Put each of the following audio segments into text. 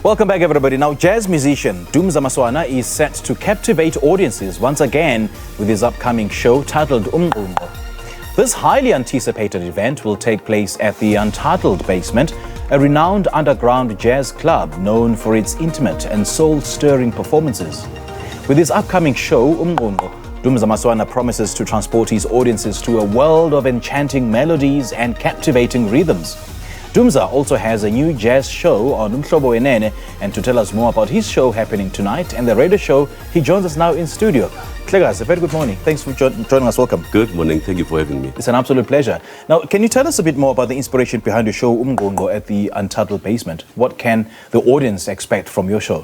Welcome back, everybody. Now, jazz musician Dumza Maswana is set to captivate audiences once again with his upcoming show titled uMgqungqo. This highly anticipated event will take place at the Untitled Basement, a renowned underground jazz club known for its intimate and soul-stirring performances. With his upcoming show, uMgqungqo, Dumza Maswana promises to transport his audiences to a world of enchanting melodies and captivating rhythms. Dumza also has a new jazz show on Umhlobo Wenene, and to tell us more about his show happening tonight and the radio show, he joins us now in studio. Klegas, a very good morning. Thanks for joining us. Welcome. Good morning. Thank you for having me. It's an absolute pleasure. Now, can you tell us a bit more about the inspiration behind your show uMgqungqo at the Untitled Basement? What can the audience expect from your show?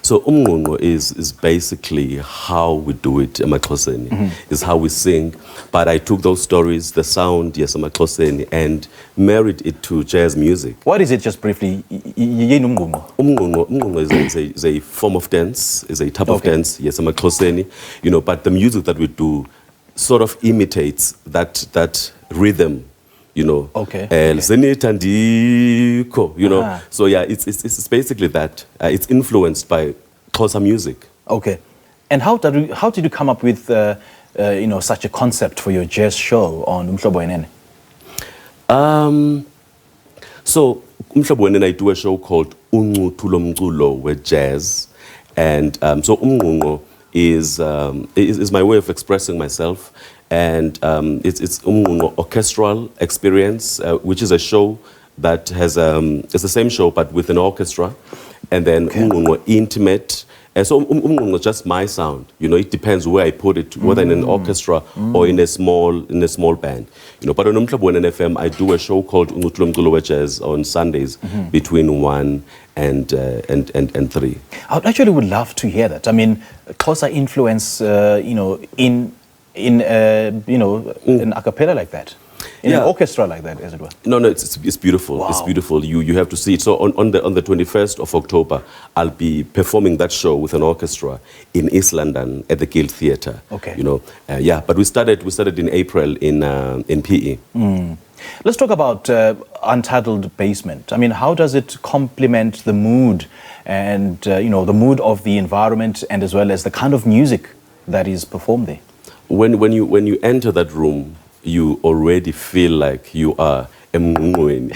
So uMgqungqo is basically how we do it emaXhoseni, is how we sing. But I took those stories, the sound, yes, emaXhoseni, and married it to jazz music. What is it, just briefly? uMgqungqo? uMgqungqo is a form of dance, is a type of dance, yes, emaXhoseni, but the music that we do sort of imitates that rhythm. Okay. So yeah, it's basically that. It's influenced by Xhosa music. Okay. And how did you come up with such a concept for your jazz show on Umhlobo Wenene? So Umhlobo Wenene, I do a show called uMgqungqo with jazz, and so uMgqungqo is my way of expressing myself. And it's uMgqungqo orchestral experience, which is a show that has it's the same show but with an orchestra, and then uMgqungqo intimate. And so uMgqungqo is just my sound. It depends where I put it, whether in an orchestra or in a small band. But on Umhlobo Wenene FM, I do a show called uMgqungqo with jazz on Sundays between 1 and 3. I actually would love to hear that. I mean, Xhosa influence, in an a cappella like that, in an orchestra like that, as it were. No, it's beautiful. Wow. It's beautiful. You have to see it. So on the 21st of October, I'll be performing that show with an orchestra in East London at the Guild Theatre. Okay. But we started in April in PE. Let's talk about Untitled Basement. I mean, how does it complement the mood and the mood of the environment, and as well as the kind of music that is performed there? When you enter that room, you already feel like you are uMgqungqo.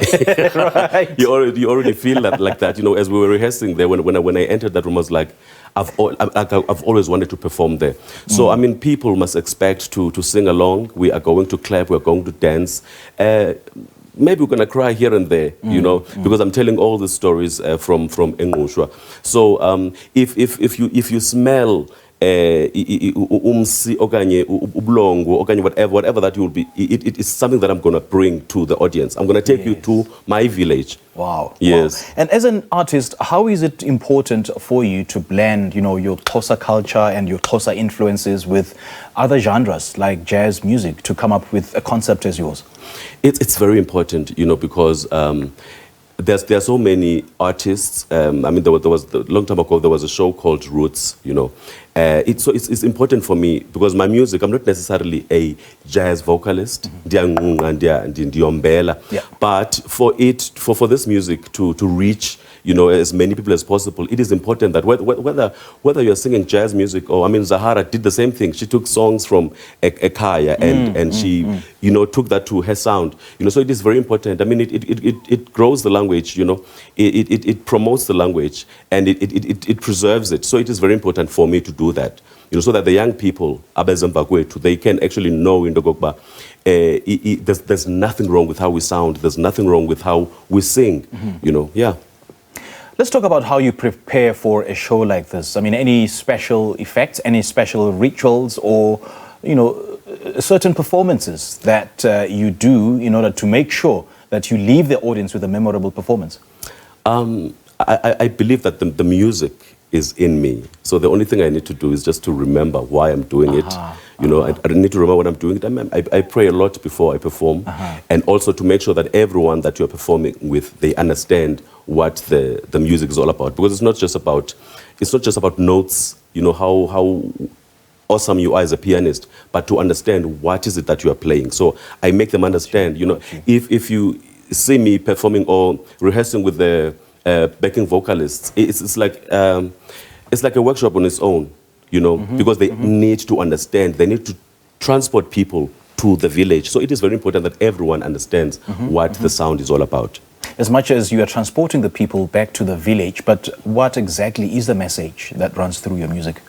Right. You already feel that like that. As we were rehearsing there, when I entered that room, I was like, I've always wanted to perform there. So I mean, people must expect to sing along. We are going to clap. We are going to dance. Maybe we're gonna cry here and there, because I'm telling all the stories from Engqushwa. So if you smell umsi okanye ubulongo okanye whatever that you will be, it is something that I'm going to bring to the audience. I'm going to take you to my village. Wow. Yes. Wow. And as an artist, how is it important for you to blend your Xhosa culture and your Xhosa influences with other genres like jazz music to come up with a concept as yours? It's very important, because there are so many artists. I mean, there was a long time ago, there was a show called Roots, It's important for me because my music, I'm not necessarily a jazz vocalist, but for this music to reach, as many people as possible, it is important that whether you're singing jazz music or, I mean, Zahara did the same thing. She took songs from Ekaya and she, took that to her sound. So it is very important. I mean, it grows the language, it promotes the language and it preserves it. So it is very important for me to do that, so that the young people, they can actually know in Dogogba, there's nothing wrong with how we sound. There's nothing wrong with how we sing, yeah. Let's talk about how you prepare for a show like this. I mean, any special effects, any special rituals, or, certain performances that you do in order to make sure that you leave the audience with a memorable performance? I believe that the music is in me. So the only thing I need to do is just to remember why I'm doing it. I need to remember what I'm doing. I pray a lot before I perform, and also to make sure that everyone that you're performing with, they understand what the music is all about. Because it's not just about notes, how awesome you are as a pianist, but to understand what is it that you are playing. So I make them understand, if you see me performing or rehearsing with the backing vocalists, it's like a workshop on its own, you know, because they need to understand, they need to transport people to the village. So it is very important that everyone understands what the sound is all about. As much as you are transporting the people back to the village, but what exactly is the message that runs through your music?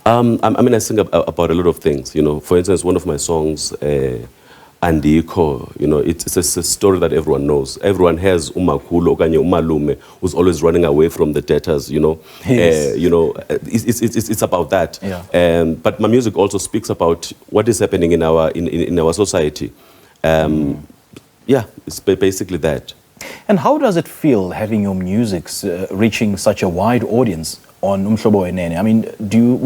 I mean, I sing about a lot of things, you know. For instance, one of my songs, Andiko, you know, it's a story that everyone knows. Everyone has umakhulu okanye umalume who's always running away from the debtors, you know. Yes. You know, it's about that. Yeah. But my music also speaks about what is happening in our society. Yeah, it's basically that. And how does it feel having your music reaching such a wide audience on Umhlobo Wenene? I mean,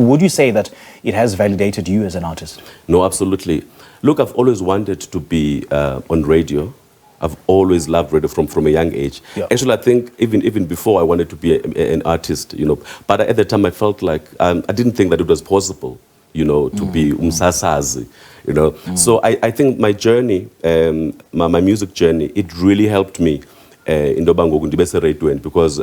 would you say that it has validated you as an artist? No, absolutely. Look, I've always wanted to be on radio. I've always loved radio from a young age. Yeah. Actually, I think even before I wanted to be an artist, you know. But at the time, I felt like I didn't think that it was possible, you know, to be umsasazi, you know. So I think my journey, my music journey, it really helped me in Dobango Ndibese because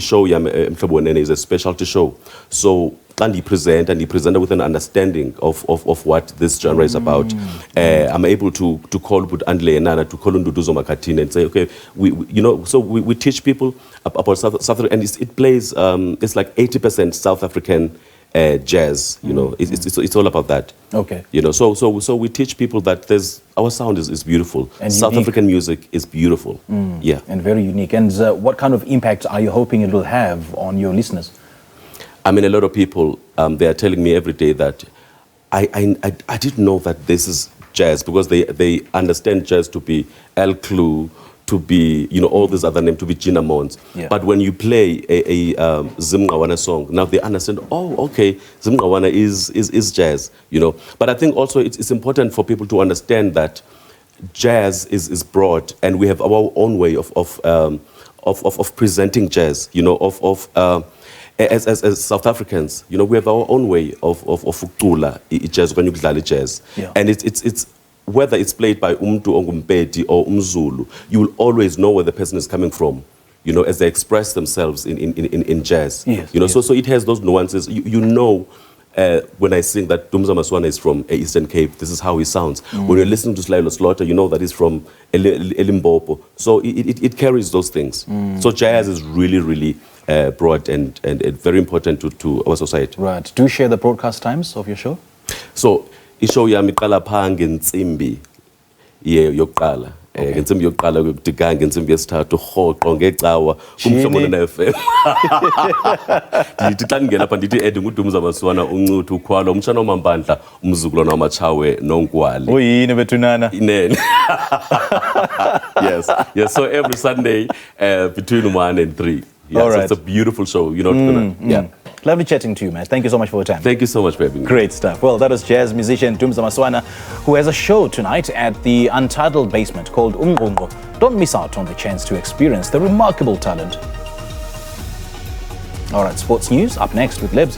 show Umhlobo Wenene is a specialty show. So and he presented with an understanding of what this genre is about. I'm able to call Andle Enana, to call Nduduzo Makatine and say, okay, you know, so we teach people about South Africa, and it plays, it's like 80% South African jazz, you know, it's all about that. Okay. You know, so we teach people that our sound is beautiful. And South unique. African music is beautiful. Yeah. And very unique. And what kind of impact are you hoping it will have on your listeners? I mean, a lot of people, they are telling me every day that I didn't know that this is jazz, because they understand jazz to be El Clue, to be, you know, all these other names, to be Gina Mons. Yeah. But when you play a uMgqungqo song, now they understand, oh, okay, uMgqungqo is jazz, you know. But I think also it's important for people to understand that jazz is broad, and we have our own way of presenting jazz, you know, as South Africans, you know, we have our own way of ukucula jazz when you play jazz. Yeah. And it's whether it's played by Umtu Ongumpeti or Umzulu, you will always know where the person is coming from, you know, as they express themselves in jazz. Yes, you know, yes. So it has those nuances. You know, when I sing that Dumza Maswana is from Eastern Cape, this is how he sounds. When you're listening to Slylo Slaughter, you know that he's from Elimpopo. So it carries those things. So jazz is really, really broad and very important to our society. Right. Do share the broadcast times of your show? So ishow yami iqala pha ngentsimbi yokuqala. Ngentsimbi yokuqala kudika ngentsimbi yesithathu rhoqo ngecawa kuMhlobo Wenene FM. Ndithi xa ndingena apha ndithi ndinguDumza Maswana, uNcuthu, uKhwalo, umtshana wamaMpandla, umzukulwana wamaTshawe noNkwali. Uyini bethunana? Inene. Yes. So every Sunday between 1 and 3. Yeah, all right. So it's a beautiful show. You know. Yeah. Lovely chatting to you, man. Thank you so much for your time. Thank you so much for having me. Great stuff. Well, that was jazz musician Dumza Maswana, who has a show tonight at the Untitled Basement called uMgqungqo. Don't miss out on the chance to experience the remarkable talent. All right, sports news up next with Libs.